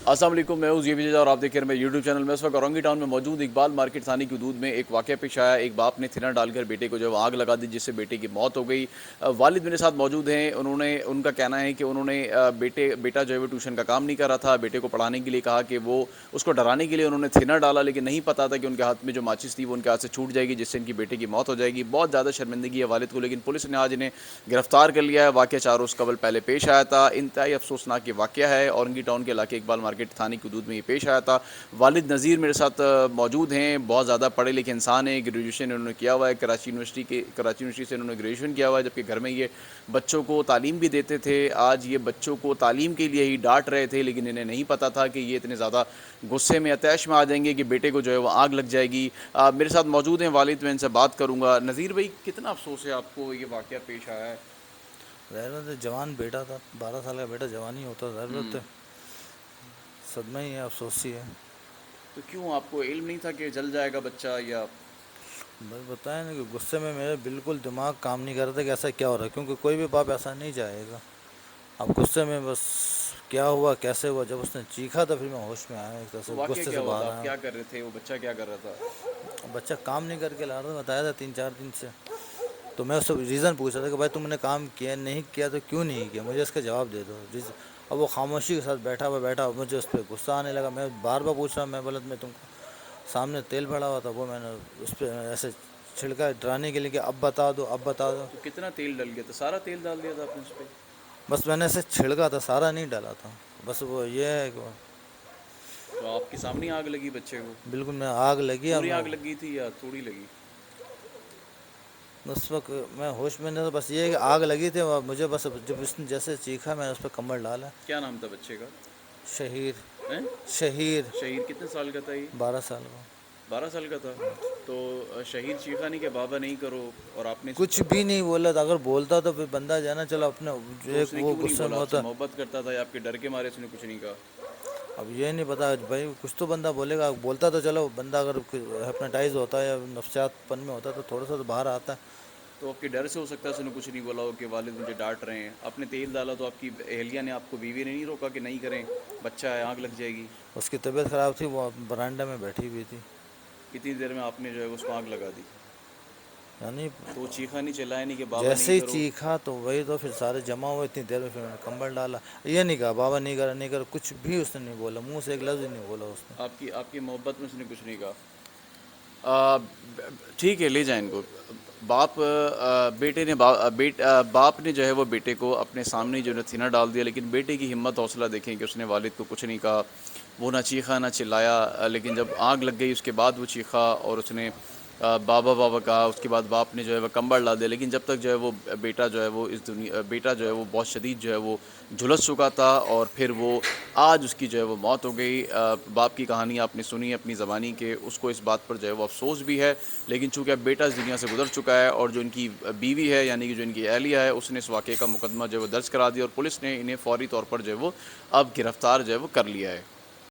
अस्सलाम वालेकुम, मैं हूं ज़ी विजय और आप देख रहे हैं मेरे यूट्यूब चैनल में। इस वक्त औरंगी टाउन में मौजूद इकबाल मार्केट थाने की हदूद में एक वाक़या पेश आया। एक बाप ने थिनर डालकर बेटे को जो है आग लगा दी, जिससे बेटे की मौत हो गई। वालिद मेरे साथ मौजूद हैं। उनका कहना है कि बेटा जो है वो ट्यूशन का काम नहीं कर रहा था। बेटे को पढ़ाने के लिए कहा कि वो उसको डराने के लिए उन्होंने थिनर डाला, लेकिन नहीं पता था कि उनके हाथ में जो माचिस थी वो उनके हाथ से छूट जाएगी, जिससे इनकी बेटे की मौत हो जाएगी। बहुत ज़्यादा शर्मिंदगी है वालिद को, लेकिन पुलिस ने आज इन्हें गिरफ्तार कर लिया है। वाक़या 4 रोज़ कबल पहले पेश आया था। इंतहाई अफसोसनाक ये वाक़या है। औरंगी टाउन के इलाके इकबाल मार्केट थाने की हदूद में ये पेश आया था। वालिद नज़ीर मेरे साथ मौजूद हैं। बहुत ज़्यादा पढ़े लिखे इंसान हैं। ग्रेजुएशन इन्होंने किया हुआ है कराची यूनिवर्सिटी से इन्होंने ग्रेजुएशन किया हुआ है, जबकि घर में ये बच्चों को तालीम भी देते थे। आज ये बच्चों को तालीम के लिए ही डांट रहे थे, लेकिन इन्हें नहीं पता था कि ये इतने ज़्यादा गुस्से में अतैश में आ जाएंगे कि बेटे को जो है वो आग लग जाएगी। मेरे साथ मौजूद हैं वालिद, मैं इनसे बात करूँगा। नज़ीर भाई, कितना अफसोस है आपको ये वाक़या पेश आया है? ज़रूरत जवान बेटा था, 12 साल का बेटा जवान ही होता, ज़रूरत सदमा ही है, अफसोस ही है। तो क्यों, आपको इल्म नहीं था कि जल जाएगा बच्चा? या बस बताया ना कि गुस्से में मेरे बिल्कुल दिमाग काम नहीं कर रहा था कि ऐसा क्या हो रहा है, क्योंकि कोई भी बाप ऐसा नहीं चाहेगा। अब गुस्से में बस क्या हुआ कैसे हुआ, जब उसने चीखा तो फिर मैं होश में आया, एक तरह तो से वाक़या गुस्से क्या से हुआ था? बाहर आप आया। क्या कर रहे थे? वो बच्चा क्या कर रहा था? बच्चा काम नहीं करके ला रहा था, बताया था 3-4 दिन से। तो मैं उससे रीज़न पूछ रहा था कि भाई तुमने काम किया नहीं किया तो क्यों नहीं किया, मुझे इसका जवाब दे दो। अब वो खामोशी के साथ बैठा, मुझे उस पर गुस्सा आने लगा। मैं बार बार पूछ रहा, मैं बोला मैं तुमको सामने तेल पड़ा हुआ था, वो मैंने उस पर ऐसे छिड़का डराने के लिए कि अब बता दो अब बता दो। तो कितना तेल डल गया था? सारा तेल डाल दिया था आपने उस पे? बस मैंने ऐसे छिड़का था, सारा नहीं डाला था। बस वो ये है कि तो आपके सामने आग लगी बच्चे को? बिल्कुल मैं आग लगी और पूरी मैं आग लगी थी या थोड़ी लगी? उस वक्त मैं होश में नहीं था। बस ये है कि आग लगी थी और मुझे बस जब इसने जैसे चीखा मैंने उस पर कम्बल डाला। क्या नाम था बच्चे का? शहीर। हैं? शहीर। शहीर कितने साल का था ये? 12 साल का। 12 साल का था। तो शहीर चीखा नहीं कि बाबा नहीं करो, और आपने कुछ भी नहीं बोला था, अगर बोलता तो फिर बंदा जाना चलो अपने तो एक उसने वो क्यों नहीं गुस्से बोला? में आपसे होता। मोहब्बत करता था या आपके डर के मारे उसने कुछ नहीं कहा? अब ये नहीं पता भाई, कुछ तो बंदा बोलेगा, बोलता तो चलो बंदा अगर हिप्नोटाइज होता है या नफ्सियातपन में होता है तो थोड़ा सा तो बाहर आता है। तो आपके डर से हो सकता है उसने कुछ नहीं बोला हो कि वालिद मुझे डांट रहे हैं। आपने तेल डाला तो आपकी अहलिया ने, आपको बीवी ने नहीं रोका कि नहीं करें, बच्चा है, आग लग जाएगी? उसकी तबीयत ख़राब थी, वो बरामदा में बैठी हुई थी। कितनी देर में आपने जो है उसको आग लगा दी? यानी तो वो चीखा नहीं, चिल्लाया नहीं कि बाबा जैसे नहीं ही करो? चीखा तो वही तो फिर सारे जमा हुए, इतनी देर में फिर मैंने कंबल डाला। ये नहीं कहा बाबा नहीं करा नहीं करा, कुछ भी उसने नहीं बोला, मुंह से एक लफ्ज़ ही नहीं बोला उसने। आपकी आपकी मोहब्बत में उसने कुछ नहीं कहा? आ, ठीक है, ले जाएं इनको। बाप ने जो है वो बेटे को अपने सामने जो है सीना डाल दिया, लेकिन बेटे की हिम्मत हौसला देखें कि उसने वालिद को कुछ नहीं कहा। वो ना चीखा ना चिल्लाया, लेकिन जब आग लग गई उसके बाद वो चीखा और उसने बाबा बाबा कहा। उसके बाद बाप ने जो है वो कंबल डाल दिया, लेकिन जब तक जो है वो बेटा जो है वो बहुत शदीद जो है वो झुलस चुका था, और फिर वो आज उसकी जो है वो मौत हो गई। बाप की कहानी आपने सुनी अपनी ज़बानी के, उसको इस बात पर जो है वो अफसोस भी है, लेकिन चूँकि अब बेटा इस दुनिया से गुजर चुका है, और जो इनकी बीवी है यानी कि जो इनकी अहलिया है, उसने इस वाक़े का मुकदमा जो है वो दर्ज करा दिया, और पुलिस ने इन्हें फ़ौरी तौर पर जो है वो अब गिरफ़्तार जो है वो कर लिया है।